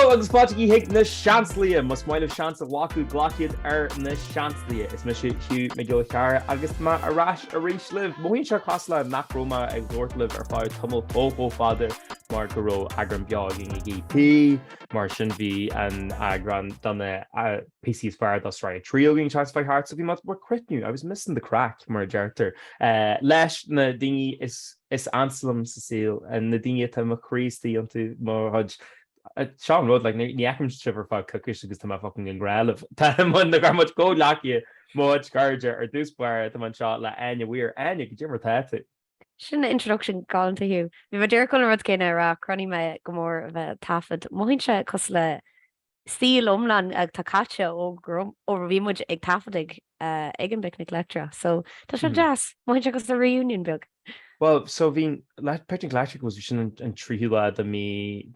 Hello, agus pátaí hiic na Seansálaithe, mas maith seansa lácu ghlaciad na Seansálaithe. Is me Hugh me go chear agus má arás a rís libh. Mohíonn se cosla nach Roma ag dúirt libh ar fáil tumul ó fada mar go raibh Eagrán beag in GP, mar sin bhí an Eagrán donna PC's fear do Sraith tríoging charts by heart, so bhí mat more critnú. I was missing the crack mar deirtar. Leis na daoine is ansalam sa síl, and na daoine tá mo chríostaí antú mar hud Sean Road like ní eachim tripper fá cookish agus tá fucking an gráilh. Tá man na gar much go laci much garger ar dúspáir tá man seo le Áine weir Áine go Jimmer táte. Sin introduction gáin to Hugh. Bhí mar deir chun rud céine ra crunní me go mór bheith tafad. Mohíonn se cos le stíl omlan ag tá caite ó bhí muid ag tafadig ag an picnic lecture. So tá se jazz. Mohíonn se cos a reunion bug. Well, so bhín picnic lecture was sin an tríúla de mí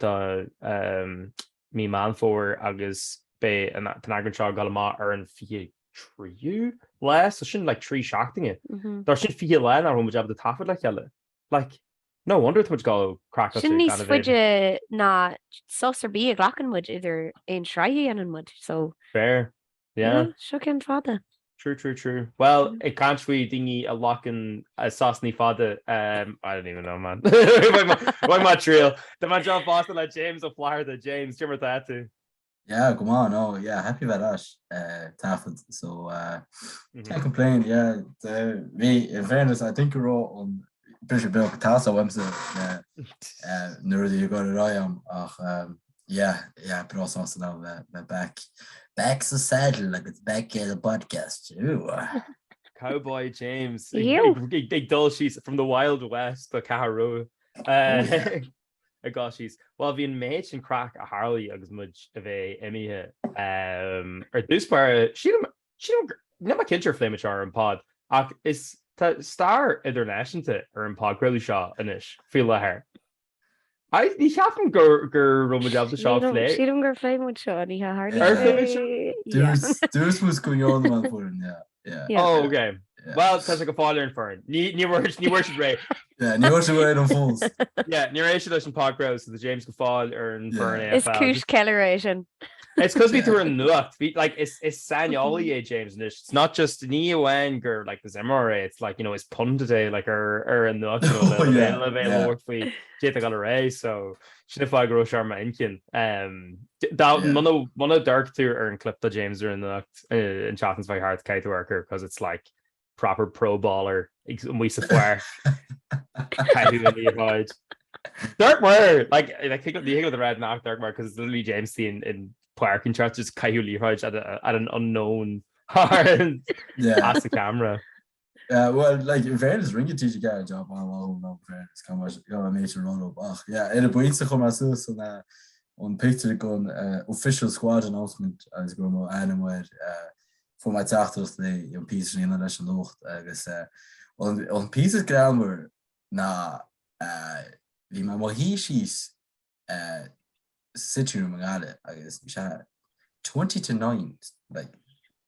man fór agus be an Eagrán seo galá ar an fi criú le, so sin like trí seachtainiúil. Dar sin fi le ar muid ab de tafod le cheile. Like, no wonder much go crack. Sin níos fuide ná sosar bí a ghlachan muid idir éon Sraith an muid, so fair. Yeah. Seo cin fada. True. Well, it can't we dingy a locking a sauce father. I don't even know, man. Why my trail? The man job Boston like James of Florida, James. Jimmer that too. Yeah, come on. Oh, yeah, happy about that. Tafford. So can't complain. Yeah, me in fairness, I think we're all on Bishop Bill Catassa website. Nerdy you got it I am. Yeah, but also now back's the saddle, like it's back in the podcast too. Cowboy James. Big dull she's from the Wild West, the Caharu. Gosh, well, bhíon méid sin crack a Harley agus muid a bheith imithe ar dúspáir nem a cintear fléimiid ar an pod ach is star idirnáisiúnta ar an phodchraoladh seo inis fi lethir. Ní cheafam gur romaid the seo flé. Sílam gur fléimiid seo ní ha hardly. Dús was going on man for yeah. Oh, okay. Yeah. Well, tá go fáil ar an fearn. Ní ré. Yeah, ní ré an fós. Yeah, ní éis leis an phodchraoladh so the James go fáil ar an fearn. It's cúis celeration. It's because we threw a nucht. Like it's Slayáil James and it's not just ní gur like the MRA. It's like, you know, it's pun today like a nucht. Lord we Giota got a race so should I grow sharma inkin. That one of dark to earn clip the James are in the in Chatton's very hard kite worker because it's like proper pro baller and we swear. Dark word like I think of the red knock dark word because it's literally James in parking charts just criú libh at an unknown hard past the camera. Well, like in fairness, ring it to get a job on no fairness. Come on, major roll up. Yeah, in a point to come as on picture gun official squad announcement as go more Áine for my tachters the piece in the national lucht. I guess on pieces grammar na vi ma mohishis Citron Magale, I guess 20-9 like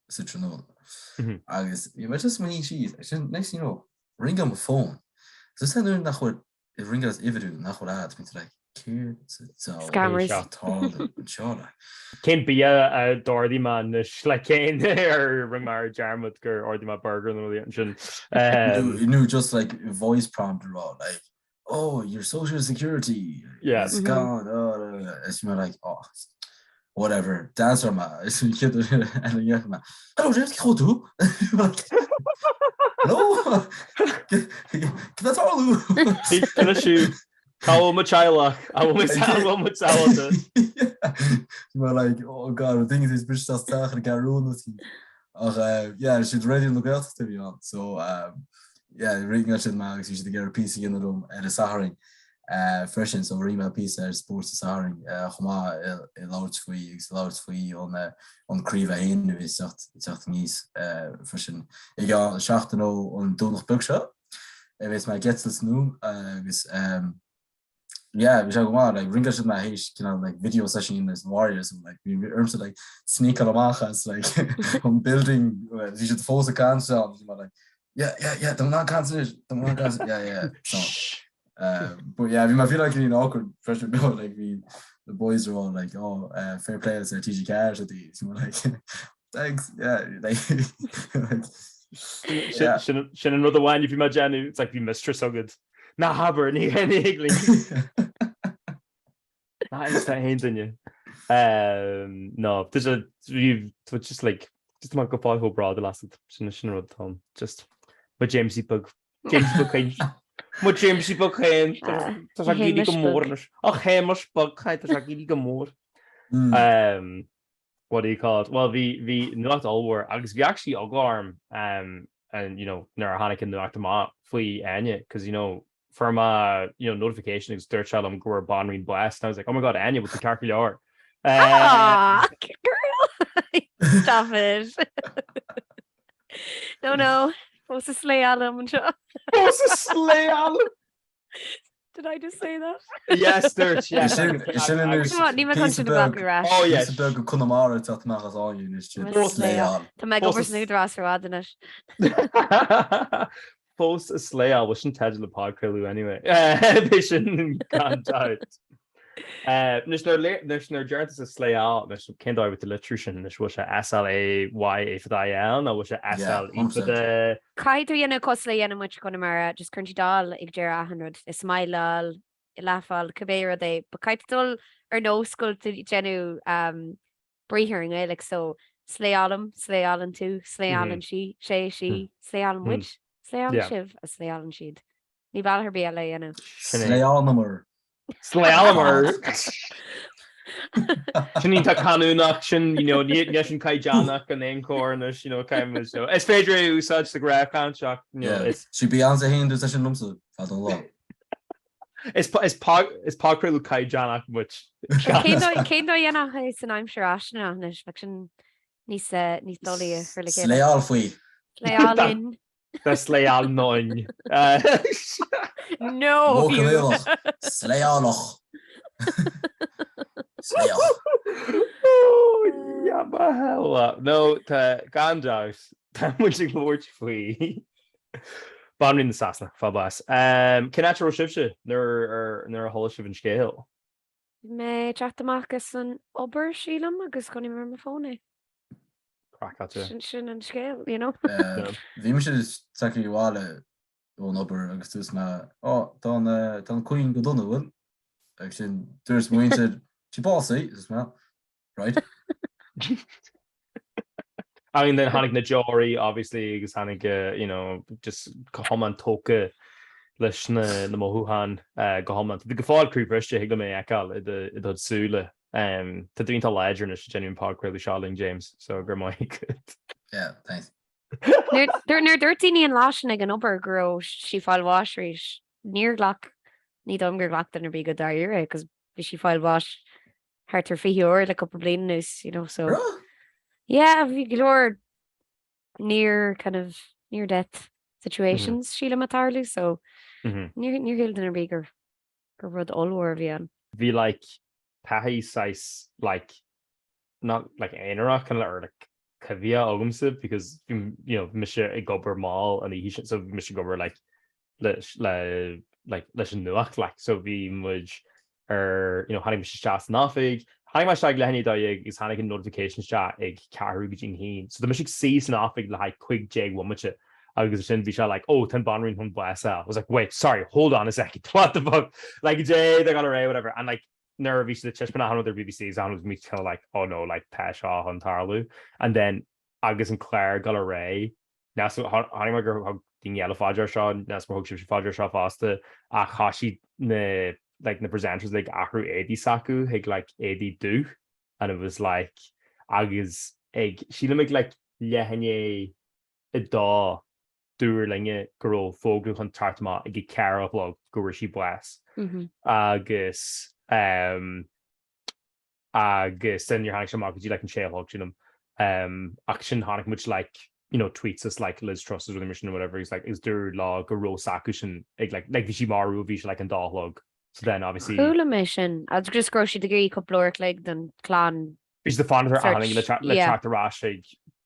Citron. I guess you might just when she's next ring on the phone. So send her nach what ring us evidu nach what ads means like cute so scammers can't be a Dorothy man like Kane or ring my Jarmuth or the my burger and you knew just like voice prompt or like oh, your social security is gone. It's like, oh, whatever. Dancer ma. Hello, James. Hello. That's all. Can I shoot? How much I like? I will miss out how much I want it. But like, oh god, the thing is, this bitch does talk and get ruined. Yeah, she's ready to look out to be on. So, yeah, ring out Max, you should get a piece in the room and a Saharing. Freshen, so ring piece sports Saharing. Choma large fee on criú is seachtainí freshen. I got seachtainí on donach bookshop. It's my gets new. Yeah, we go on like ring out my hash, like video session in this warriors and like we earn like sneak on machas like on building. You should force a cancel. Like. Yeah, don't not cancel it. Yeah. So, but yeah, I feel like awkward pressure bill like we the boys are all like, oh, fair play, it's a TG cash at these. And we're like, thanks, yeah, like, Sin another one if you imagine it's like the mistress so good. Na haber ní henigling. Na is that hand in you. No, there's just like just my go five whole broad the last sin Tom. Just but Jamesy book kind. Mo Jamesy book hand. Tá gidi go mór. Och hemers book kind tá gidi go mór. What do you call it? Well, the not all were agus we actually alarm and you know nar hannic in the aftermath flee Áine because you know from notification is third child I'm gore Bhanríon blast and I was like, oh my god, Áine with the car leor. Girl, stop it. No. What's a Slayáil and sure. What's a Slayáil? Did I just say that? Yes, there's Yes. Oh yes. Go Connemara dat mag as all you is Slayáil. Tá me go snúdrás ar in it. Post a Slayáil was sin teidir le phodchraoladh anyway. Vision contact. Nus nar deartas a Slayáil nus cindá with the literature nus was a SLAY fadail na was a SL fada. Caiidir dhéanana cos le dhéanana muid Connemara just chuintí dal ag dear 100 is Smayáil I leafáil cabbéire é ba caiitdul ar nóscoil genú bríthing like so Slayáil tú Slayáil si sé Slayáil muid Slayáil sibh a Slayáil siad. Ní bhall ar BLA dhéanana. Slayáil number. Slayáil Sin tá canúnach sin ní sin caiideannach an éoncóirnes caiim so is féidir úsáid sa gráibh canseach si bí an a hen sin lumsa fa an lá. Is phodchraoladh caiideannach which cé dó dhéanana san aimim sure asna nes fe sin níos dolaí ar le Slayáil faoi. Slayáil the Slayáil 9. No. Slayáilach. Oh, yeah, but hell up. No, tá gandáis. Tá muid ag lóirt faoi. Bhanríon na Sasna, fabas. Cinnáte ro sibse nar a thola sibh an scéal. Me teachtamachgus an obair sílam agus chunig mar fóna. Sin an scéal, Bhí me is takeí bháile ón obair agus tús me tá chuoin go donna bhfuil ag sin dúirs muointe tipásaí is me right. I mean then hannig na Jory obviously agus hannig just gohaman tóca leis na mothúhan gohaman. The gefáil criú briste hiag mé eáil I dod súile. Tá dúnta ledger na genuine phodchraoladh Sealing James so gur mai good. Yeah, thanks. Nuair dúirtíní an láisina ag an obair gro si fáil bháisréis níor ghlach ní domgur ghlach den ar bí go daire agus bhí si fáil bháis thart ar fiúir le couple blian nús so yeah bhí glór near death situations síle matarlú so níor héil den ar bí gur rud allhar bhí an. Bhí like taí sais like not like einarach kind of like cavia ogamsib because mis ag gobar mall and he so mis gobar like leis an nuach like so bhí muid hannig mis teas náfig hannig mai seag lehanní dá is hannig an notifications te ag cearú go dtín hín so the mis sí náfig le chuig déag womate agus sin bhí se like oh ten Bhanríon chun blasa I was like wait sorry hold on a second what the fuck like Jay they got array whatever and like nervous the cheshman on their BBC's on was me kind of like oh no like Pesha on Tarlu and then Agus and Claire got array now so how ding yellow fodger shot that's more hook fodger shot faster Akashi the like the presenters like Ahru Edi Saku hig like Edi do and it was like Agus egg she make like lehenye a da doerlinge girl fogel on tartma I get care of log go she bless Agus agus then your hang market you like in share auction action honic much like tweets us like Liz Truss with the mission or whatever he's like is there log a row sakushin like Vishimaru vish like in log so then obviously cool mission I'd just grocery degree couple like then clan is the founder hanging the track the rash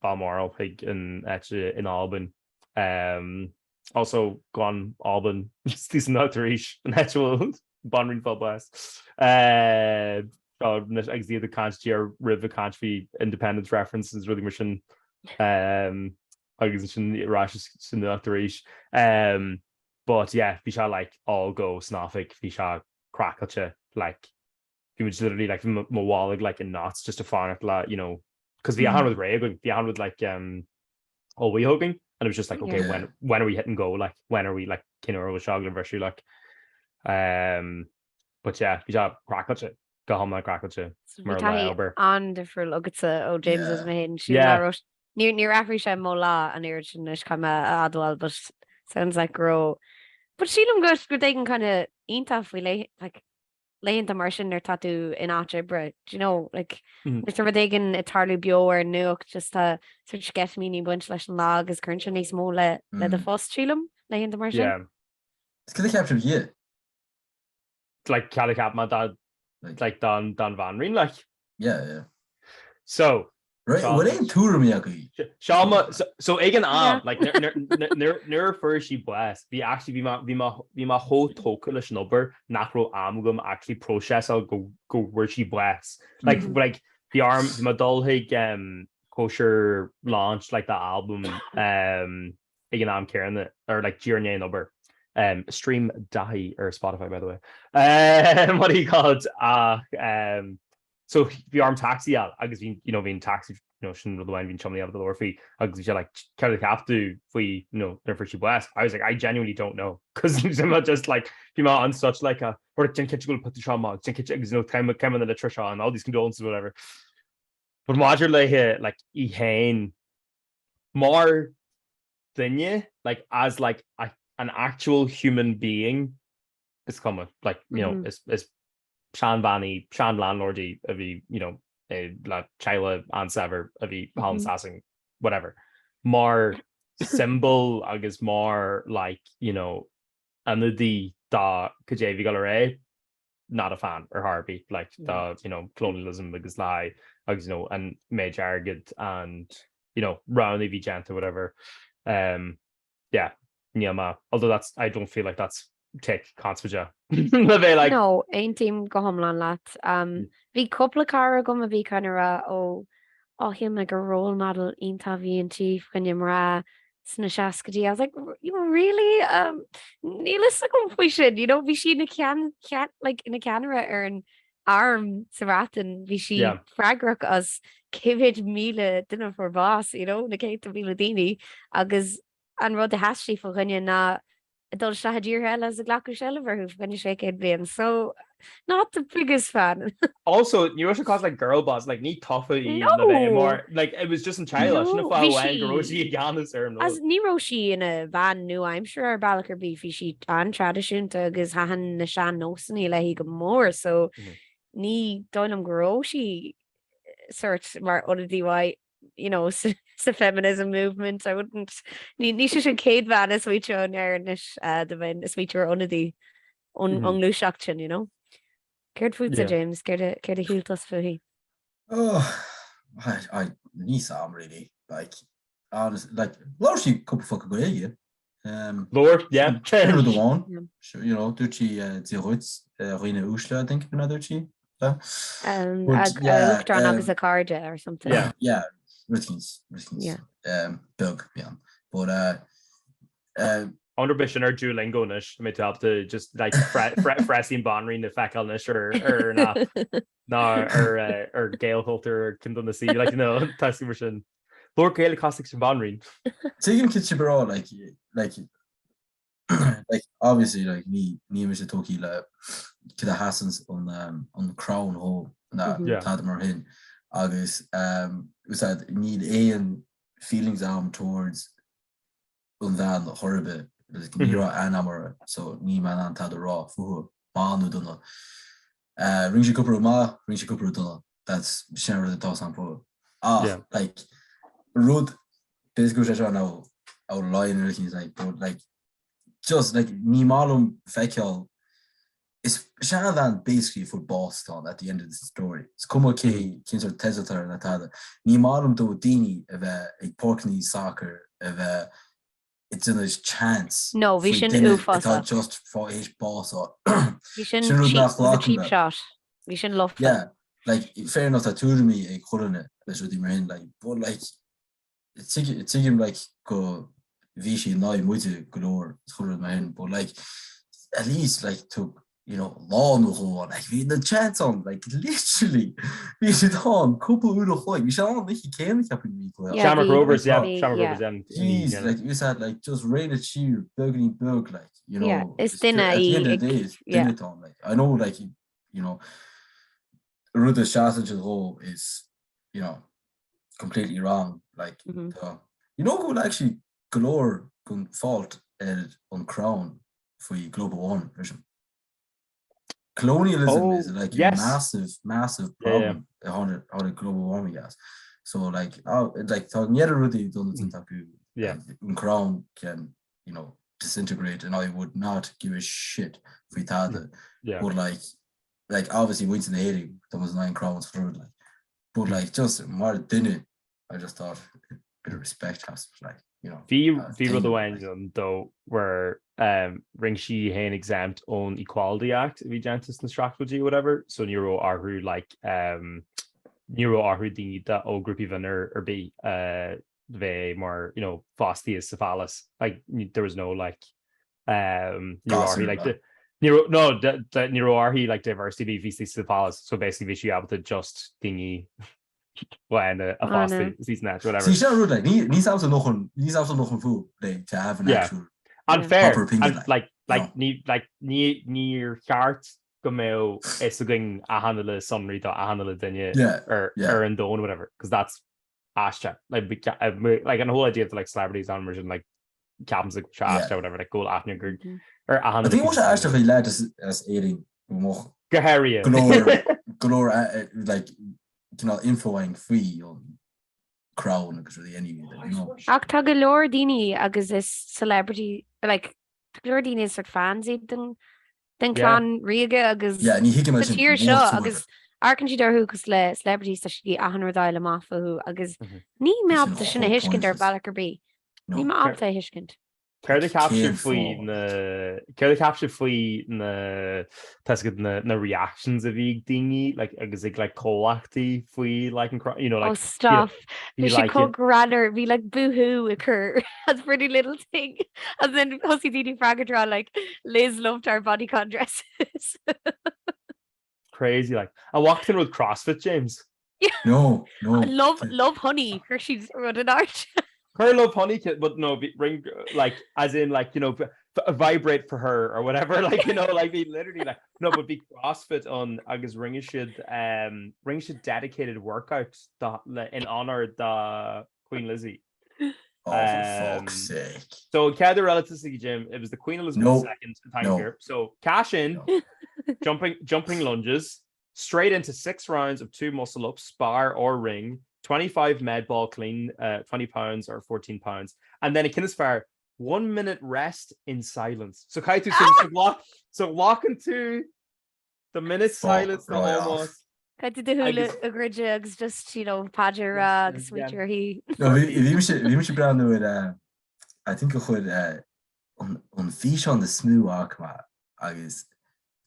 Balmoral pig in Albany also gone Albany decent not to reach natural Bhanríon fell blast ag zíad a cantí ar rih a cantí independence references ruí mar sin agus sin rá sin éis. But yeah, bhí se like all go snáfik, bhí se craice like he was literally like mhálig like in knots just to find it like, you know, because the hand with Ray, the hand with like all we hugging, and it was just like, okay, when are we hitting go, like when are we like kind of shog anniversary like but yeah, bhí se craice go home like craice mar leor an defriúil agus ó James's main ní afri sé mó lá an ir sin is come adwal, but sounds like grow. But sílam go dgan kind of ítaf we like leon mar sin ar tatú in áte bre, you know, like Mr. Dgan a tarlú bio ar nuach just a sort of get míní bunch leis an lá agus current níos mó le a fós sílam leon mar sin. Yeah. It's kind of captured yeah. Like Cali Cap my dad like Don Bhanríon like. Yeah. So right, what ain't tour me Shama so again like near first she blessed be actually be my whole token number nachro amgum actually process I'll go where she bless like the arm my Hugh kosher launched like the album again I'm carrying it or like Giornia number stream dahi or Spotify by the way what do you call it so the arm taxi out agus you know being taxi sin the wine being chummy out of the lower fee agus like kind of have to we their first blast. I was like I genuinely don't know because I'm not just like you on such like a or will put the trauma time in the literature and all these condolences whatever but Roger like I hain more than you like as like an actual human being is coming like you know is Sean landlordy of la Chila ansever of Palm sassing whatever more symbol agus more like and the Kajavi Gallery not a fan or Harvey like the colonialism agus lie agus and Mage Argid and Round Vigent or whatever although that's I don't feel like that's take conspija like no ein team go homlan lat vi couple cara go a vi kind of him like a role model inta vi and chief when you ra snashascadi. I was like, you really needless we should vi she in a can like in a camera or an arm saratan vi she fragrach as kivid mile dinner for boss na Kate Viladini agus an rod the hashy for na dul se hadír heile as a glacu Sheliver who've been shaken blian, so not the biggest fan. Also, you also cause like girl boss like ní tougher more like it was just in child as ní she in a van new I'm sure our balachar beefy she an tradition agus hahan na sean nosanní le hi go mór so ní dónam gro she search mar oddy the feminism movement. I wouldn't ní sin céad van is sweeter on airnis the vin is sweeter on the on luachtin Cared food James cared a hiiltas fuhi. I ní sam really like honest like Lord she couple fucking go again Lord the one duchi zirutz Rine Usla I think another chi Eagrán agus a carja or something Riskins Doug but Underbition or Duolingo-nish may have to just like fressing Bhanríon the fecalnish or or Gail Holter or Kindle the Sea like testing version Lord Gail Cossack Bhanríon taking kitchen bro like obviously like me Mr. Toki like kid Hassans on the crown hole mar hin agus was that need and feelings towards unvan horrible anamara so ní man an tad raw fu manu donna ring she couple donna that's share the toss on pro like road basically now our line like but like just like ní malum fecal is than basically for Boston at the end of the story. It's come okay, kinds of tezatar and atada. Ní malum do dini of a porkney soccer of it's in his chance. No, we shouldn't just for his boss or we shouldn't cheap shot. We shouldn't love yeah. like fair enough that two to me a colonel that's what you like but like it's him like go Vichy now muite galore but like at least like took law no go like we the chance on like literally we should on couple uur we should on like came up in me Shamrock Rovers he's like you said like just rated sheer buggy bug like it's at the end of the day it's dinner time like I know like Rudder Shatter role is completely wrong like who actually galore can fault on crown for global warming vision. Colonialism is like a massive problem on the global warming gas. So like talking really don't think that crown can disintegrate and I would not give a shit if we thought that. But like obviously went to the hating there was 9 crowns for it like but like just more dinner I just thought a bit of respect has like Bhí rud amháin though where ring si hain exempt on Equality Act bhí gentis na strategy whatever so Neuro arhu like Neuro arhu daoine that ó grúpi vinner or be they more fasti is syphilis like there was no like Neuro arhu like the Neuro arhu like diversity VC syphilis so basically she able to just dingy when a fasti season that whatever he's also nog een fool like to have an actual unfair proper opinion like near heart go mé is going a handle summary to a handle dinge or an don whatever because that's ashcha like an whole idea of like celebrities on version like captains like trash or whatever like go after good or a handle I think what actually led as eating galore like infoing free on crown because really anyway ach tá go leor daoine agus is celebrity like leor daoine is fans den clan riige agus tíir seo agus arcan si darthú gus le celebrities tá si ahanrdáil máfaú agus ní meabta sinna hiiscint ar bhealachar bí ní má alta hiiscint Ceir de capture faoi na reactions a bhí daoine like agus ag like cólachtaí faoi like like stuff bhí si cógranner bhí like boohoo occur as pretty little thing and then hosí daoine fragadrá like Liz loved our bodycon dresses crazy like I walked in with CrossFit James no love honey Hershey's run an art her love honey kit but no ring like as in like vibrate for her or whatever like like they literally like no but be CrossFit on agus ring should dedicated workouts in honor the Queen Lizzie for fuck's sake so the relatively Jim it was the Queen Elizabeth II time here so cash in jumping lunges straight into 6 rounds of 2 muscle ups spar or ring 25 med ball clean 20 pounds or 14 pounds and then it can as far 1 minute rest in silence so kaitu so walk into the minute silence the almost kaitu de hula agridge agus just padger agus sweeter he no we should brand new I think I could on fish on the smooth aqua agus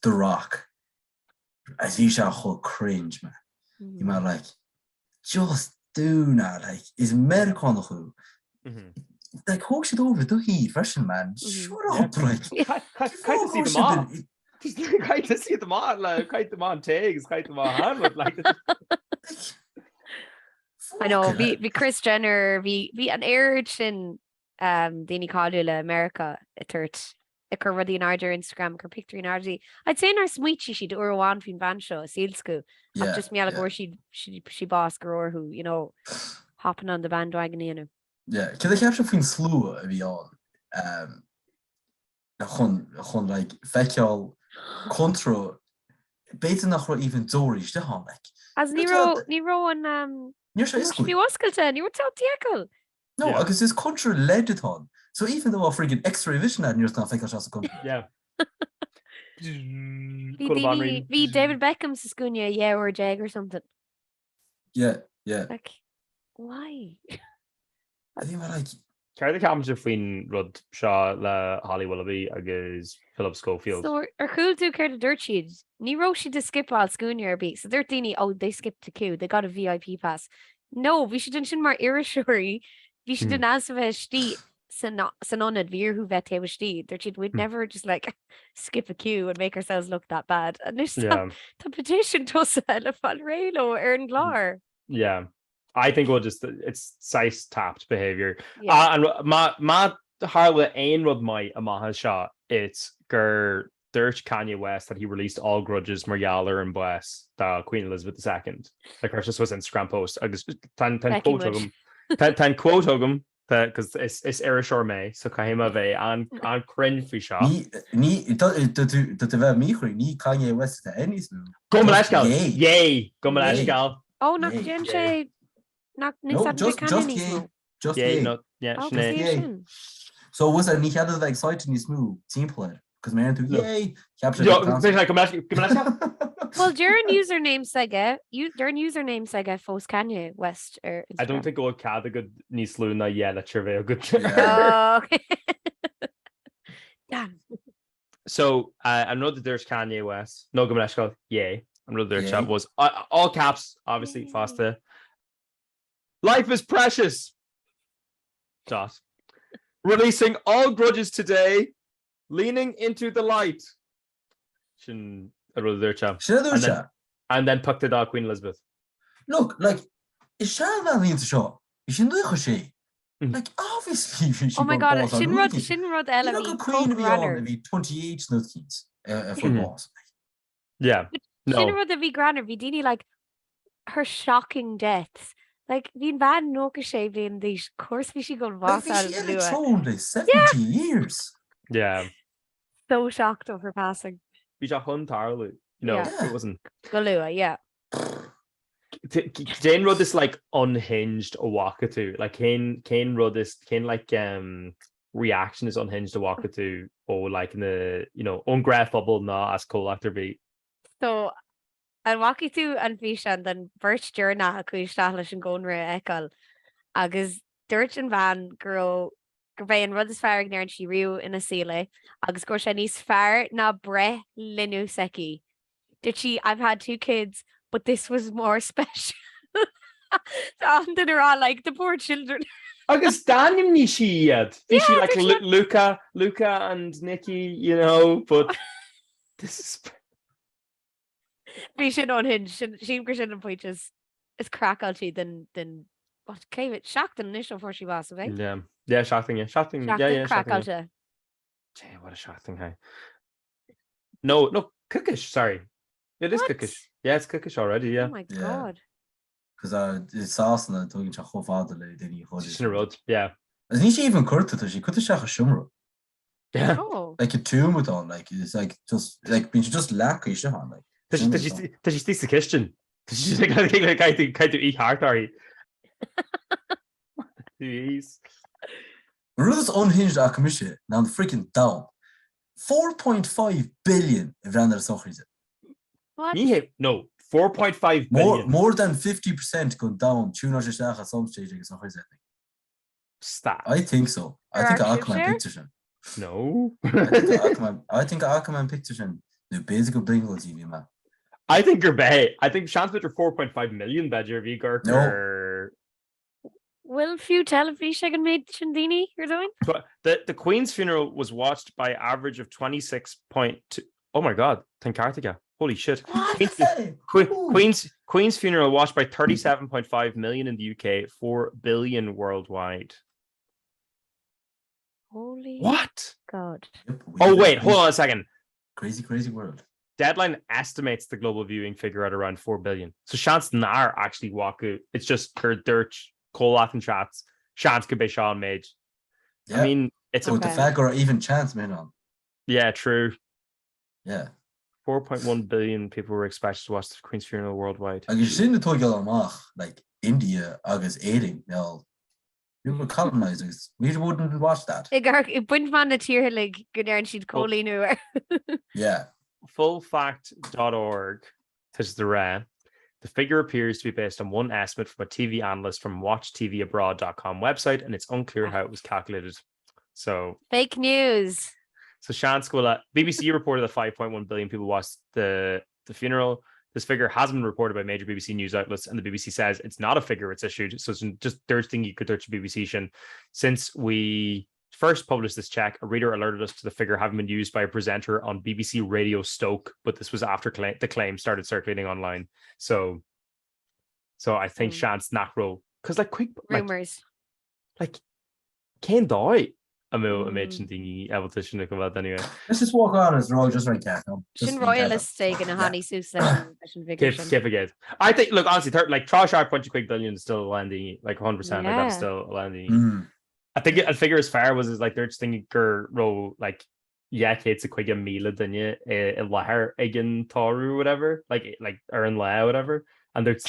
the rock as you shall hold cringe man you might like just do not like is American who like who should over do he fashion man shut up like kind to see them on kind to see them on like kind them on tags kind them on hand with like I know be Chris Jenner be an urge in Dini Caldula America it Icar rudí an arder Instagram gur picture an ardy. I'd say nar smuichi she'd urwan fin van show sealsku. Just me alagor she boss grower who hopping on the bandwagon in. Yeah, can they capture fin slew of on chun like feicial contra beter nach even dorish de han like. As Nero and Oscailte you were tell tiekle. No, because this contra led it on. So even though I freaking X-ray vision and you're not thinking just a country. Yeah. Be David Beckham's Scunia, or Jag or something. Yeah. Like, why? I think like Ceir the captain faoin rud seo le Holly Willoughby agus Philip Schofield. So ar chuúil tú céir a dúirt siad, ní ró siad de skipáil scúine ar bí, so dúirt daoine they skipped the queue, they got a VIP pass. No, bhí si den sin mar irisúirí, bhí si den as bheith tí san onad bhíorthú bheith taobhtí. Dúirt siad we'd never just like skip a queue and make ourselves look that bad. And there's Yeah. tá petition tosa le Bhanríon ar an glár. Yeah. I think it's size tapped behavior. Yeah. And ma harla ein rud mai a maha shot. It's gur dirt Kanye West that he released all grudges Marialler and West da Queen Elizabeth II. Like her just was Instagram post. I just tan quote hugum. Tan quote hugum because it's Irish May. So Kahima ve an cringe fi shot. Ní bheith míchrí ní Kanye West a any smú. Go Malashgal. Yay. Go Malashgal. Oh, nach Jen sé nach No, just yay. Just Yay. yay. No. Yeah. Sinead. Yay. So was ní chead bheith excited ní smú teamplayer. Because man tú yay. Well, during username Sega fós Kanye West or I don't think go cad a good níos lúna yet at your good. Oh, okay. Damn. So I know that there's Kanye West. No, go yay. I know their Yay. chat was all caps, obviously. Yay. Fáilte. Life is precious. Dot. Releasing all grudges today. Leaning into the light. Sin I know their chat. And then pucked the dog Queen Elizabeth. Look, like, is Sean Van Lean to show? You shouldn't do it, Mm. like, obviously, she Oh my got god, balls on Shinrod Ruki. Ella You look at Queen to be on, maybe 28 Snutkins for balls. Yeah. No. Shinrod the V Granner, Vidini like her shocking deaths. Like being bad no sé being these course we should go Like, boss out she of had the a blue. throne like 70 years. Yeah. So shocked of her passing. Bija Hun Tarlu. You know, Yeah. it wasn't. Galua, yeah. Jane wrote this like unhinged Owakatu. Like Kane wrote this like reaction is unhinged Owakatu or like in the ungraph bubble na as co-actor be. So an waki tú an bhí den bhirt dearna a chuisteach leis an gcónra eáil agus dúirt an bhean gur bheith an rud is fearr ag nearn si riú ina síle agus gur sé níos fearr na bre linú seci. Did she, I've had 2 kids, but this was more special. And then they're all like the poor children. Agus Daniel ní si yet. Yeah, She like there's Luca and Nikki, but this is Bhí sin unhinged sin gur sin an point is crackáiltí den what céim it seachtain initial before she was, okay? yeah, shocking, yeah. Shocking. Yeah, shocking. Crackáilte. Gee, what a shocking hey. No, cookish, sorry. It is What? cookish. Yeah, it's cookish already, yeah. Oh my Yeah. god. Because it's sauce and I'm talking to father then Just in a road. Yeah. Isn't she even curted? She could have shot a shummer. Yeah. Oh. Like a tomb with on, like it's like just like being just lack of on like. Did she speak the Christian? Did she like kind of eat heart are you? Jeez. Ruth's unhinged our commission now the freaking down. 4.5 billion if ran their sochries. What? No, 4.5 billion. More than 50% gone down. Tune at some stage, I think. Stop. I think so. I Or think our Aquaman share? picture. No. I think Aquaman picture. The basic bingo TV man. I think you're bad. I think Sean's bit 4.5 million badger Vigor. No. Will few television made Chandini you're doing? The Queen's funeral was watched by average of 26.2. Oh my god, Tankartika. Holy shit. Queen's funeral watched by 37.5 million in the UK, 4 billion worldwide. Holy What? God. Oh wait, hold on a second. Crazy world. Deadline estimates the global viewing figure at around 4 billion. So Sean's nar actually walk out. It's just her dirt, Colath and chats. Sean's could be Sean made. Yeah. I mean, it's With the fact or even chance man on. Yeah, true. Yeah. 4.1 billion people were expected to watch the Queen's funeral worldwide. I guess in the Togal like India, August 18. Now, we were colonizers. We wouldn't watch that. It buint man na tír like good and she'd cólíú. Yeah. Fullfact.org. This is the rare. The figure appears to be based on one estimate from a TV analyst from watchtvabroad.com website, and it's unclear how it was calculated. So Fake news. So Seanscola, BBC reported that 5.1 billion people watched the funeral. This figure hasn't been reported by major BBC news outlets, and the BBC says it's not a figure it's issued. So it's just third thing you could search BBC shin. Since we first published this check, a reader alerted us to the figure having been used by a presenter on BBC Radio Stoke, but this was after the claim started circulating online. So I think Sean's Nachro, because like quick rumors, like Ken die. Imagine the evolution of that anyway. Let's just walk on as roll just right there. Shin royalist take in a honey Susan figure. I think look honestly, like try sharp punch quick billion is still landing like 100%. Like that's still landing. I think a figure as fair was like they're just thinking row like it's a quick meal than you a lahar again taru whatever like Erin La whatever, and there's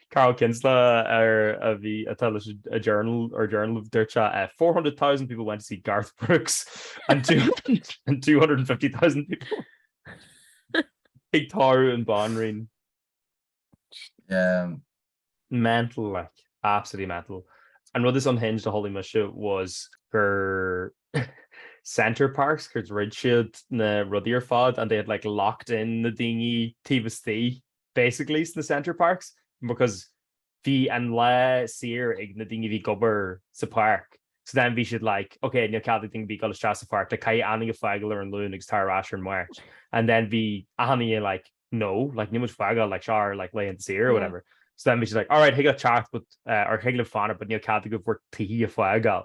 Carl Kinsella a journal of their chat. 400,000 people went to see Garth Brooks, and 250,000 people. Big Taru and Bhanríon. Mental, like absolutely mental. And what this unhinged the holy musha was for Center Parks, because Ridshield na Ruddier Fod, and they had like locked in the dingy Tivas basically in the Center Parks. Because the and la seer ignating the gubber sa park. So then we should like, okay, no Catholic thing be called Strassa Park, the Kai Anning of Fagler and Loon, Tar Rasher and March. And then we Annie like, no, like Nimuch Fagel, like Char, like lay in seer or whatever. So then we should like, all right, he got chat with or Higgle Fana, but no Catholic of work Tii Fagel.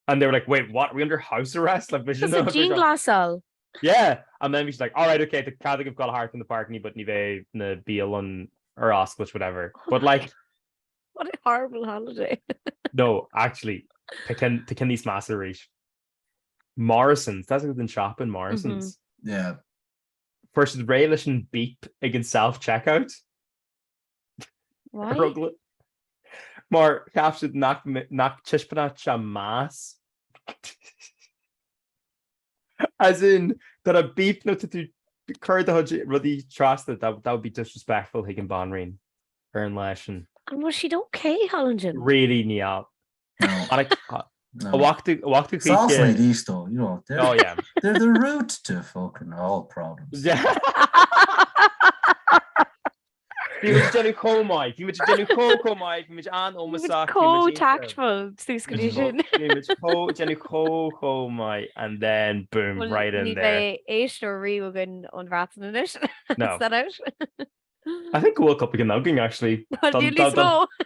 And they were like, wait, what? Are we under house arrest? Like, it's a Jean Glassall. Yeah. And then we should like, all right, okay, the Catholic have got a heart in the park, but Nive na Beal and or Osclish, whatever. But like, what a horrible holiday. No, actually, taking these massive reach. Morrison's, that's good in shopping. Morrison's, yeah. Versus Raelish and Beep against self checkout. Why? More captured knock chishpanat shamas. As in that a Beep no to do. Curd the ruddy trust that would be disrespectful. He can Bhanríon, Erin Leshin. And was she okay, Hollingen? Really, yeah. I walk to Sauce these though, you know. They're the root to fucking all problems. Yeah. Jenny Mike, you Jenny Mike, you Anne Omasak, co-tactful condition. Jenny Mike, and then boom, right in there. Éist or Regan on Rats in it. No. Is that out? I think World Cup again nugging actually.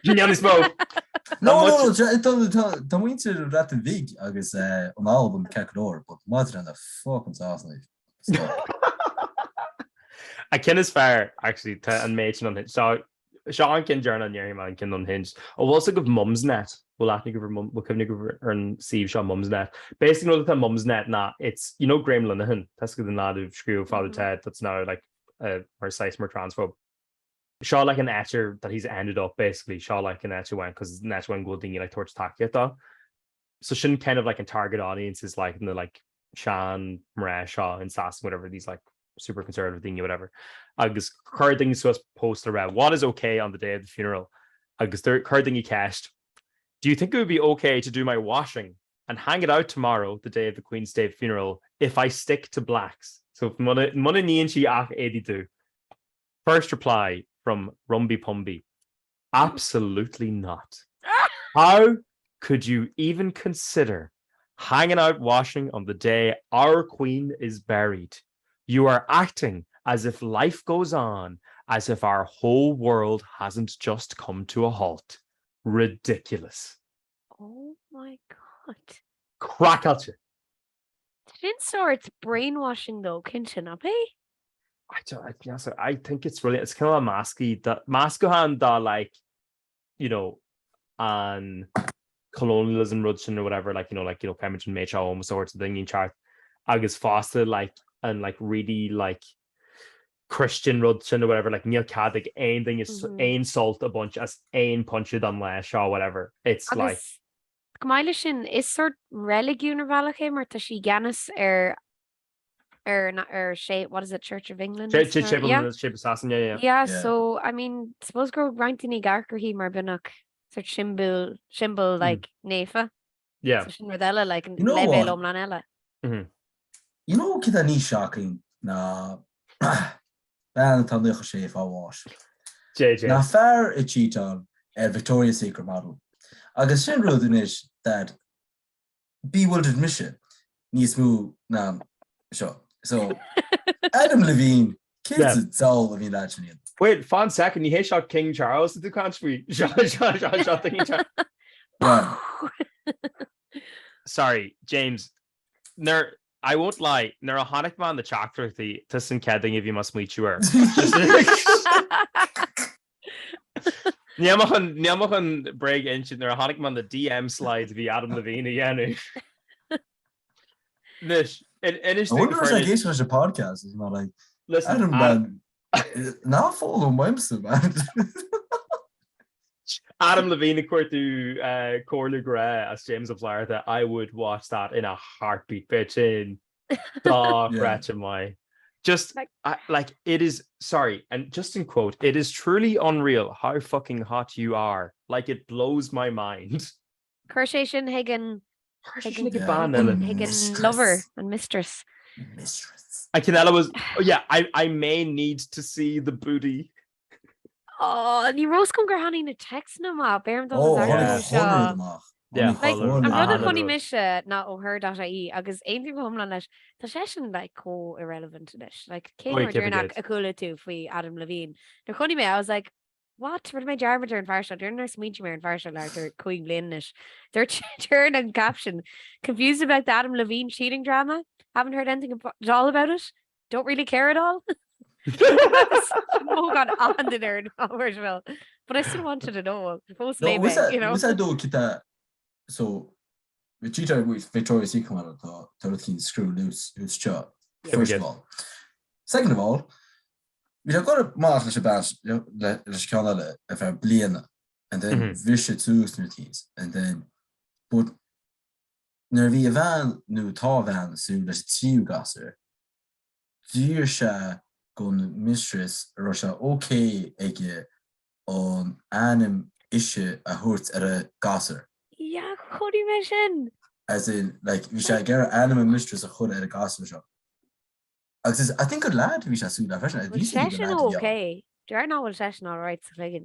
Nearly small. No, don't we to that the Thig agus an album Cacador, but much than the fucking sauce knife. I can is fair actually to and mention on it. So Sean can journal near him and can unhinged. We'll also give Mum's Net. We'll have to give her mum. We'll give her and see Sean Mum's Net. Basically, know that Mum's Net. Nah, it's Graham Linehan. That's good. The nod of Screw Father Ted. That's now like more transphobe. Shaw like an etcher that he's ended up basically. Shaw like an etcher went because an etcher went good thing like towards Takieta. So shouldn't kind of like in target audiences like in the like Sean, Mariah Shaw and Sass, whatever these like super conservative thing or whatever. Agus card thing to us post around what is okay on the day of the funeral. Agus the card thing he cashed. Do you think it would be okay to do my washing and hang it out tomorrow, the day of the Queen's Day funeral, if I stick to blacks? So Muna Nianchi Ach 82. First reply from Rumby Pumby. Absolutely not. How could you even consider hanging out washing on the day our Queen is buried? You are acting as if life goes on, as if our whole world hasn't just come to a halt. Ridiculous. Oh my God. Crack at you. Didn't start brainwashing though, Kinchin, up, eh? I think it's really, it's kind of a masculine that like, and colonialism Rudson or whatever, Cambridge and Mage all sorts of thing in chart. Agus Foster and really Christian Rudson or whatever, like Neil Caddick, anything is ain salt a bunch as ain punch it on lash or whatever. It's agus, like Gmailishin is sort religion or valachim or tashi ganis what is it, Church of England? Shape assassin, yeah. Yeah, so I mean, suppose go Rantini Garker he mar binach sort symbol like Nefa. Yeah. So Shinradella like You know what? Lanella. You know kid ní shocking na ban tan de sé á wash. JJ. Na fair a cheat on Victoria's Secret model. Agus sin rudin is that bewildered mission níos mú na sure. So Adam Levine kids itself I mean that. Wait, fun second, you shot King Charles to the country. Shot King Charles. Yeah. Sorry, James. I won't lie. Nar a hánig man the seachtainí tusan ceading if you must meet you are. Níamachan break inch nar a hánig man the DM slides be Adam Levine again. Nish. I wonder if I guess was a podcast. It's not like listen, Adam now follow Wimster, man. Adam Levine cuairtú Corla Gra as James of Flairta, I would watch that in a heartbeat, bitch. In my just like it is. Sorry, and just in quote, it is truly unreal how fucking hot you are. Like it blows my mind. Cursation Higgin Mistress. lover and mistress. I can was I may need to see the booty. Oh, ní Rose come gur hanning na text na ma bear I'm rather funny miss na ó her.ie agus einty homlan leis tá session like co irrelevant to this like came during a cool too for Adam Levine. They're funny me. I was like, what? Where my jarmater and Farsha? They're nurse meet me in Farsha like they're chuig blinish. They're turn and caption confused about the Adam Levine cheating drama. Haven't heard anything at all about it. Don't really care at all. Oh god, on the nerd well, but I still wanted to know. Was that do kita so the cheater with Victoria's Secret to screw loose who's shot first of all. Second of all, we have got a march about the if I pléann and then vicious routines and then but near the van new tar van soon there's two gasser. Do you share gon mistress Russia okay ige on anim issue a hurt at a gasser. Yeah, what do you mention? As in like we shall get anim mistress a hood at a gasser shop. I think good lad we shall see that fashion. Session okay. Do you know what session all right so like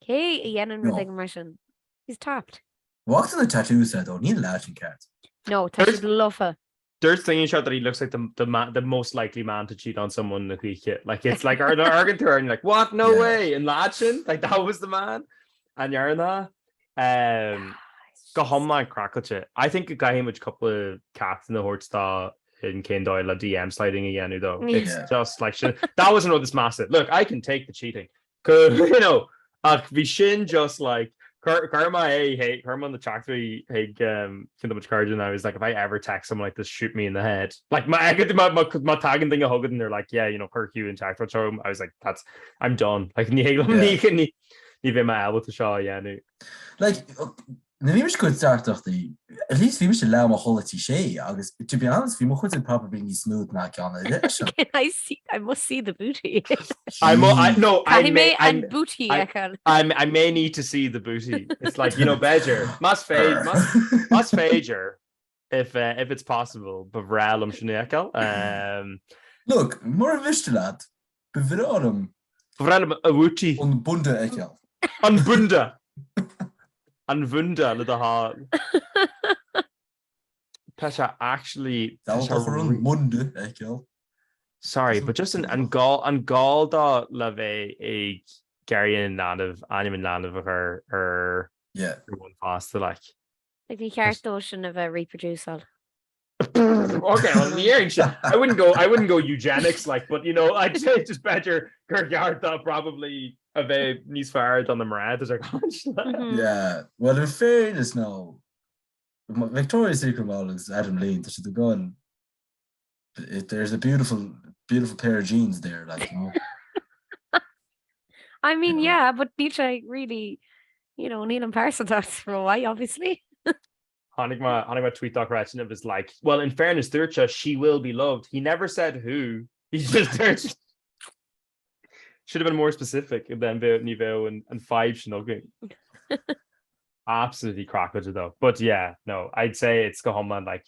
okay yen and immersion. He's tapped. Walked on the tattoo said though need a lashing card. No, that's love her. There's thinking shot that he looks like the most likely man to cheat on someone in the week. Like it's like our turn, like what? No way! And Lachin, like that was the man. And Yarna, go home man crackle. I think a guy him with a couple of cats in the horse star in Kane Doyle a DM sliding again though. It's just like shit. That wasn't all this massive. Look, I can take the cheating. Cause we shin just like Karma hate Karma on the seachtainí kind of charge and I was like if I ever text someone like this shoot me in the head like I get my tagging thing a hug and they're like yeah Hugh and seachtainí show I was like I'm done like ní my elbow to show like na bhí could start at least bhí se le a holiday sé agus to be honest bhí mo chuid probably ní smooth na ceanna I must see the booty. I may need to see the booty. It's like Badger must fager if it's possible but realm look more vistelad bevradum a wooty unbunda ekel unbunda Anvunda le ha Pesha actually munde ekel. Sorry, but just an gall da love a Gary and land of Áine and land of her one fast like the character of a reproducer. Okay, well, I wouldn't go eugenics like, but I'd say just better Kirkyard probably a bit níos fearr on the Marad as yeah, well in fairness no Victoria's Secret model is Adam Levine to the gun. There's a beautiful pair of jeans there like I mean yeah but Nietzsche really Neil and Parsons for a while obviously. Hannig tweet and it was like, well, in fairness, Dircha, she will be loved. He never said who. He just should have been more specific than Niveau and 5 snugging. Absolutely cracked though. But yeah, no, I'd say it's go home and like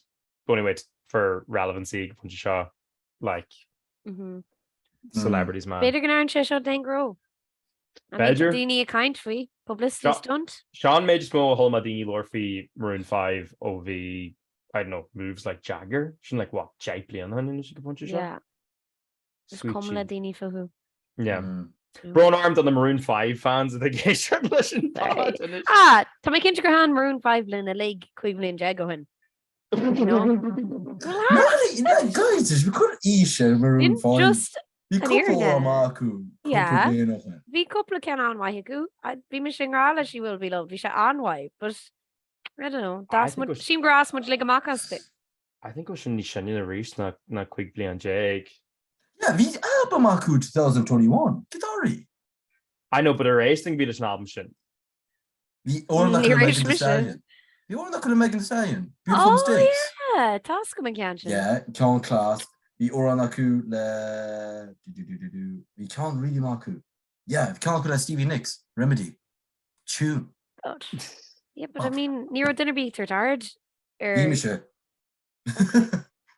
going away for relevancy, bunch of Shaw, like celebrities, man. Beidir gan se den grow. Badger? Dini a kind fee publicity stunt. Sean made just more Holmadini Lorfi Maroon 5 OV, I don't know, moves like Jagger. She's like what, Jake pléann and she could punch a shot. Yeah. Just come la Dini for who. Yeah. Brown armed on the Maroon 5 fans of the gay listen. Tá mé cinnte gur han Maroon 5 lin a lig chuig blin jagohin. Guys, we could eat Maroon 5. Just We couple Amaku. Yeah. Vi couple can anwai go. Be me shingrala she will be loved. Vi anwai, but I don't know. That's much shim grass much like a makaste. I think we should Shanina Reese not quick play on Jake. Yeah, vi Amaku 2021. Kitari. I know, but a race thing be the album shin. The or not gonna make the stallion. The or not gonna make the stallion. Beautiful mistakes. Yeah, task me can't. Yeah, Con class. The Oranaku le we can't really Maku. Yeah, we can't go Stevie Nicks. Remedy. Tune. Yeah, but I mean Nero dinner beat or hard.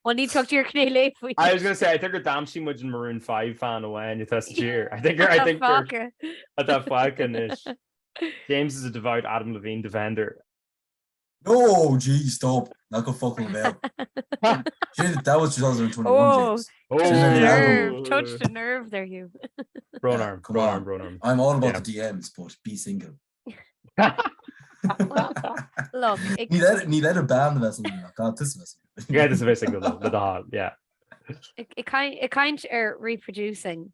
Well, need to talk to your Canadian. I was gonna say I think her damn she much Maroon 5 fan away and you test the year. I think at that Falcon is James is a devout Adam Levine defender. Oh, gee, stop. Not go fucking about. That was 2021. Oh, James. Touched the nerve there, Hugh. Brown arm. I'm all about the DMs, but be single. Look, need let a band vessel. God, this vessel. Yeah, this is a very single though. The hall, yeah. It kind reproducing.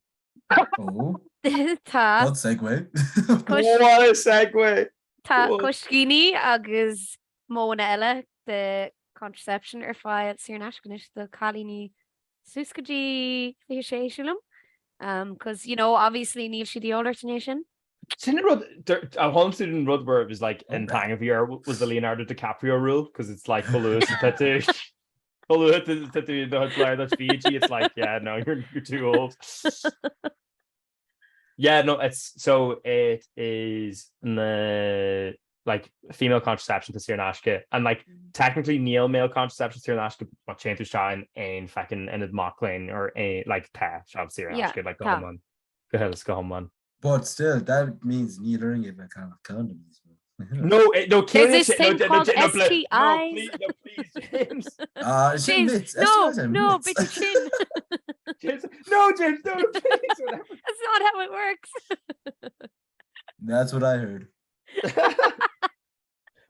Oh. What segue? What a segue. Tá Cuiscíní agus móna eile the contraception fáil Saoirneascanis the chalíní suscadí fi sé siúlam. Because obviously níl si the alternation. A home student Rudberg was like in Tang of Year was the Leonardo DiCaprio rule because it's like follow the tattoo. Follow the tattoo the player that's Fiji. It's like, yeah, no, you're too old. Yeah, no, it is the like female contraception to Saoirneasca and like technically male contraception to Saoirneasca but change to shine in fucking in the Mocklane or a like shop Saoirneasca like go home on. Go ahead, let's go home on. But still, that means neitering it kind of condoms. No, there's this thing called STIs. No, please, James. James, no, but you shouldn't. James, no, please. Whatever. That's not how it works. That's what I heard.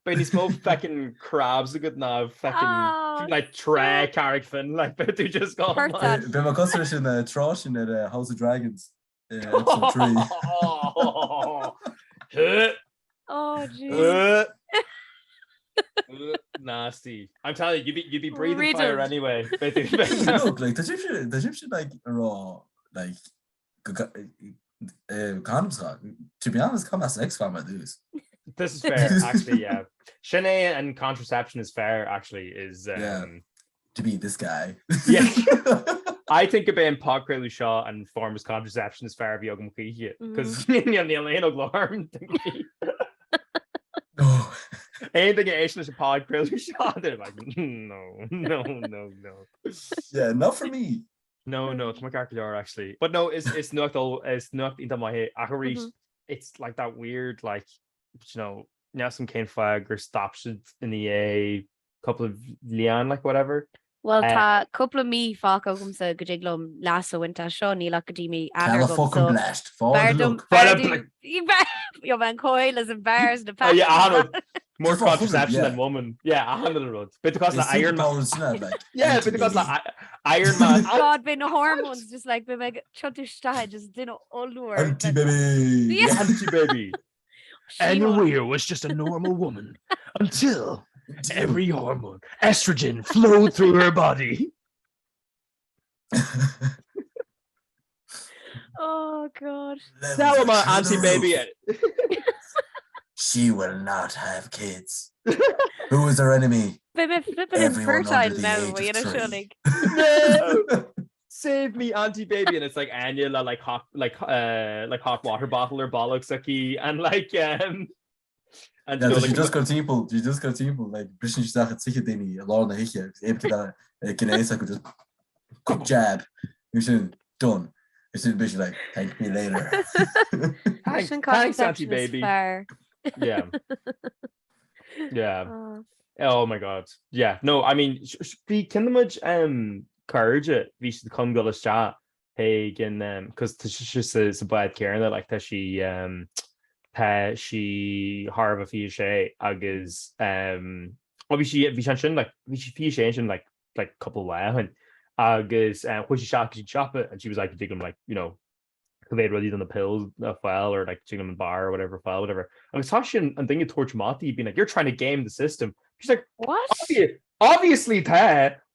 But he smoked fucking crabs a good now, fucking like tray carrick fin, like but they just got my customer in the trash in the House of Dragons. Episode 3. Oh jeez. Nasty. I'm telling you, you'd be breathing fire anyway. Look, like the Egyptian like raw like condoms. To be honest, come as next time I do this. This is fair, actually. Yeah, Shanae and contraception is fair. Actually, is to be this guy. Yeah. I think about phodchraoladh Shaw and forms contraception is fair bheag because Neil Glorm. Anything Éist is a phodchraoladh Shaw. They're like, no. Yeah, not for me. No, it's my calculator actually. But no, it's not into my head. It's like that weird, like Nelson Kane flag or stops it in the A couple of Leon, like whatever. Well, tá couple of me fácum sa gojiglum lasso winta seo ní lacadimi fucking blast. Yo man coil as bars the pack. Yeah, more contraception than woman. Yeah, 100 road. Because the Iron Man. Yeah, because the Iron Man. God, been no hormones just like be meg chutu stai just didn't allure. Anti-baby. Yeah, anti-baby. Anyway, was just a normal woman until every hormone, estrogen, flowed through her body. Oh God! That was my anti-baby. She will not have kids. Who is our enemy? Bit me flipping Everyone fertile under the now, age you of know, 3. surely. No! Save me, auntie baby, and it's like Áine like hot water bottle or bollocks and like and Yeah, you know, dus like you just got people like British stuff at seachtainí a lot of hiche. Even that gnéas I could just quick jab. You should done. You should be like thank me later. thanks, auntie baby. Yeah. Yeah. Oh my god. Yeah. No, I mean, be kind of much courage we should come go to chat. Hey, again, because just it's a bad Karen that like that she harba fi sé agus obviously vi sin like vi fi sé like couple when agus when she shop it and she was like taking like you know they ready on the pills file or like taking them in bar or whatever file whatever and Tasha and thinking torch Mati being like you're trying to game the system. She's like what? Obviously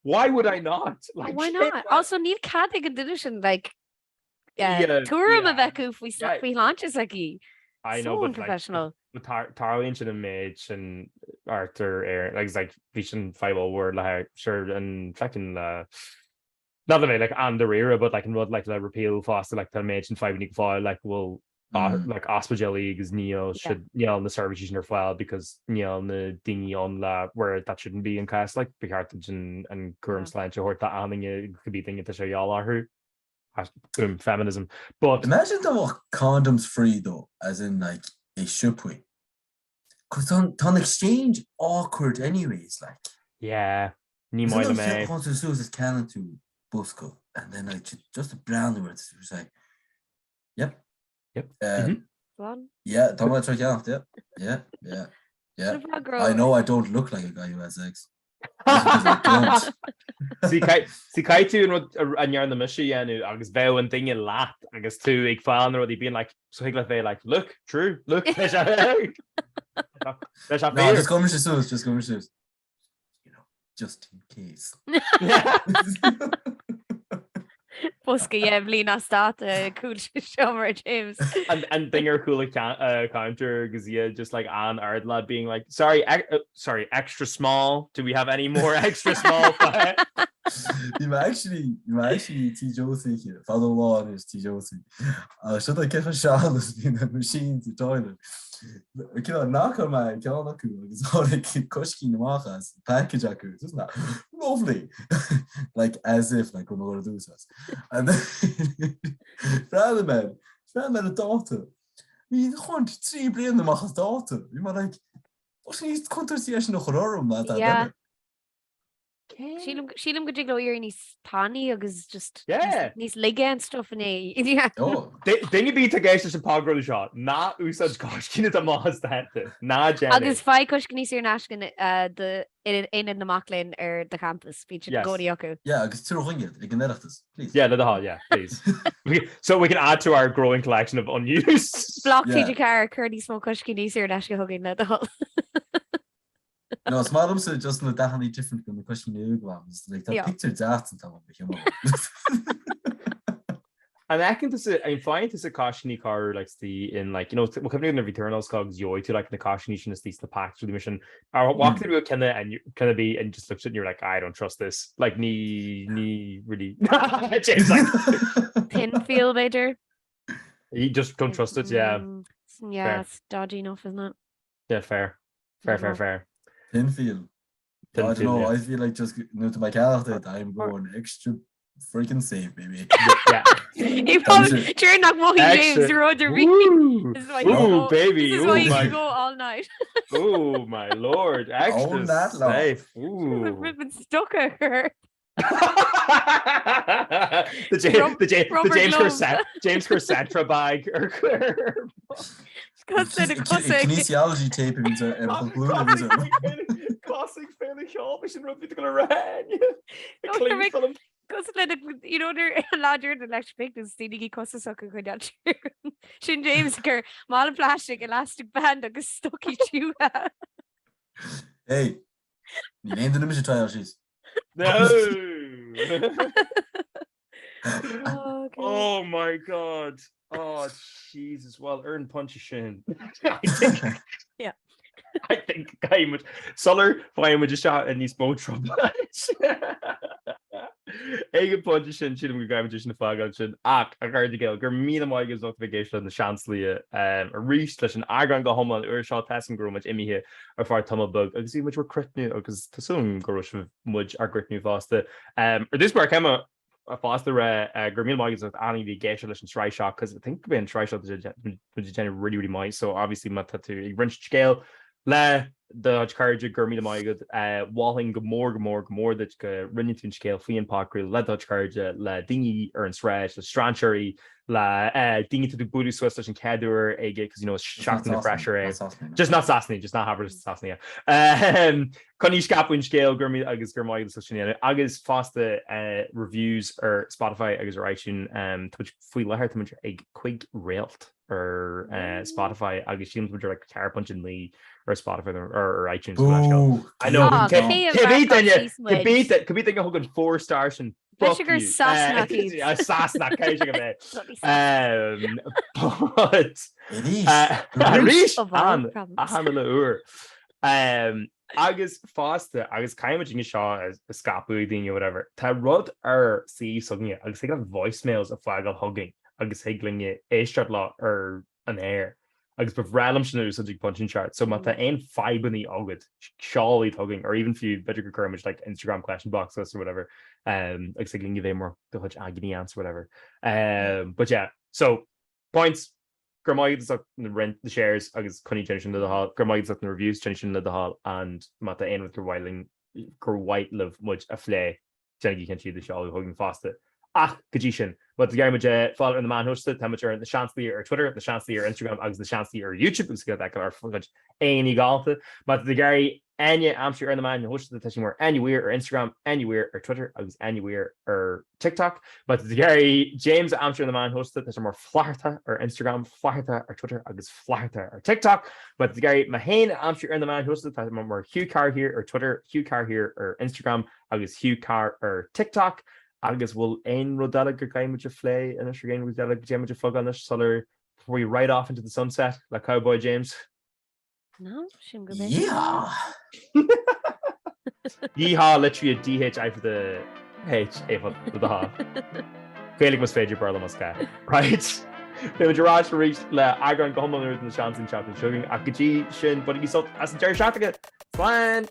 why would I not like why not? Also need cadig edition like tour a beku we launches like I know, so but unprofessional. Like, Tarlin and Mage and Arthur Aaron, like it's like Vision 5 word like sure and fucking not the way like on the rear, but like in what like the repeal faster like the Mage and 5 unique file like will like Ospa League is Neo should on the service using their file because on the dingy on where that shouldn't be in cast like Carthage and Curm Slant or that aning could be thinking to show y'all are who. Boom, feminism. But imagine the condoms free though, as in like a shipway. Because on exchange awkward anyways, like yeah, ní moile me. Is canon to Busco, and then like just a brand word. It was like, yep. Yeah, don't want to try out. Yeah. I know I don't look like a guy who has sex. Si caiú anhear na misisianú agus bheith an daine leat agus tú ag fáin rudí bíon like so le bheith like look true look just come shoes you know just in case Busca blin na stata cool shower James and thinger cool counter because just like on ard lad being like sorry extra small, do we have any more extra small? You actually T Josie here follow law is T Josie should I get a Charles in the machine to toilet knock on my kushki package isn't that lovely like as if like we're going to do this and then rather man a daughter we want 3 blinden mag als daughter you maar like was niet controversieel nog room yeah Sílim go diglo ar níos táí agus just níos lige an stuff in é. Dinge bí a géiste an pagro seo ná úsad cáiscinine a más hete ná agus fá cos níos ar náiscin in naachléinn ar the campus bí goí acu. Yeah, agus tuingid ag an neachtas, please. Yeah, let yeah, please. So we can add to our growing collection of unused. Block TG car curdy smó cosci níos ar náisce hugin le hall. No, it's more so just no definitely different from the question you ones. Like that picture that and and I can say I'm fine to say cautionary car like the in like we're coming in the returnals cogs joy to like the cautionation is the pack through the mission. I walk through it and you kind of be and just looks at and you're like I don't trust this like nee really James like Pinfield later. You just don't trust it, yeah. Yeah, it's dodgy enough, isn't it? Yeah, fair. Pinfield. I don't know. I feel like just new to my character. I'm going extra freaking safe, baby. Yeah. You probably during that walking James road to read. Ooh, baby. This is why you can go all night. Oh my lord! Extra that safe. Ooh. We've been stuck at her. the James Corsetra bag or kinesiology tape Cosig fairly sharp sin rugby go ran you know they're larger than electric is stingy cos go sin James gur mal plastic elastic band agus stocky chew hey you named the image trial she's no oh my god. Oh Jesus! Well, earn punch shin. Yeah. I think caiimiid solar fáimid seo a níos mó trouble. Éige pointe sin si go gaiimiid sin na fágáil sin ach a gaiir gail gur mí amháigus notification na Seachtainí a ríis leis an Eagrán go thomáil uair seo tesan grúid imithe ar far tumbug agus í muid mar crutnú agus tasún go muid ar grutnú fásta. Ar dús bar ceime a fásta gur mí máigus aní bhí géisi leis an Sraith seo, cos I think go bhíon Sraith seo déanana really mai, so obviously má tú ag rint scéal le de caride gur mí maigad bháing go mór dat go rinne tún scéal faoin pacrú le caride le daoine ar an Sraith le stranseirí le daoine tú budú Swiss leis an ceadúir ige cos seachtain na pressure just not Sassní, just not habar Sassní. Coní scapún scéal gur mí agus gur maigad sinine agus fásta reviews ar Spotify agus ar iTunes faoi lethir ag chuig réalt ar Spotify agus siam muidir le carpunch in lí or Spotify or iTunes. I know. Could be thinking of 4 stars and sugar Sassnackies. Sassnack but agus fásta agus caiimiid seo a scapú daine whatever. Tá rud ar sí sogni agus ag voicemails a fágal hugging agus higlinge Éist lá ar an air. Agus bhrealam sin such punching chart. So mata ein fibanní agad seálaí tugging or even few better curmage like Instagram question boxes or whatever. Like saying give more the huch agony answer whatever. But yeah, so points Gramaid up the rent the shares agus conny generation to the hall. Gramaid up the reviews generation to the hall and mata ein with gur white love much a flay. Jenny can see the shawl hugging faster. Gadí sin, but the gaimiid fáil ar na man hosta táidir na Seachtainí ar Twitter, na Seachtainí ar Instagram agus na Seachtainí ar YouTube agus go ar fuid aoní gáalta, but the gairí Áine amsú ar na man hosta tá sin mór anywhere ar Instagram, anywhere ar Twitter agus anywhere ar TikTok, but the gairí James amsú ar na man hosta tá sin mór flairta ar Instagram, flairta ar Twitter agus flairta ar TikTok, but the gairí Mahain amsú ar na man hosta tá sin mór Hugh Carr here ar Twitter, Hugh Carr here ar Instagram agus Hugh Carr ar TikTok. Agus bhfuil ein rodala gur caiimiid a flé and us again rodala James fog on this solar before we ride off into the sunset like Cowboy James. No, sim go Yeah. Yeehaw, literally a DHI for the H for the ha. Gaelic must fade your barla must guy. Right. The garage reached le Eagrán go homlan na seans in chat and sugar a gadí sin but he salt as a Jerry shot again. Slan.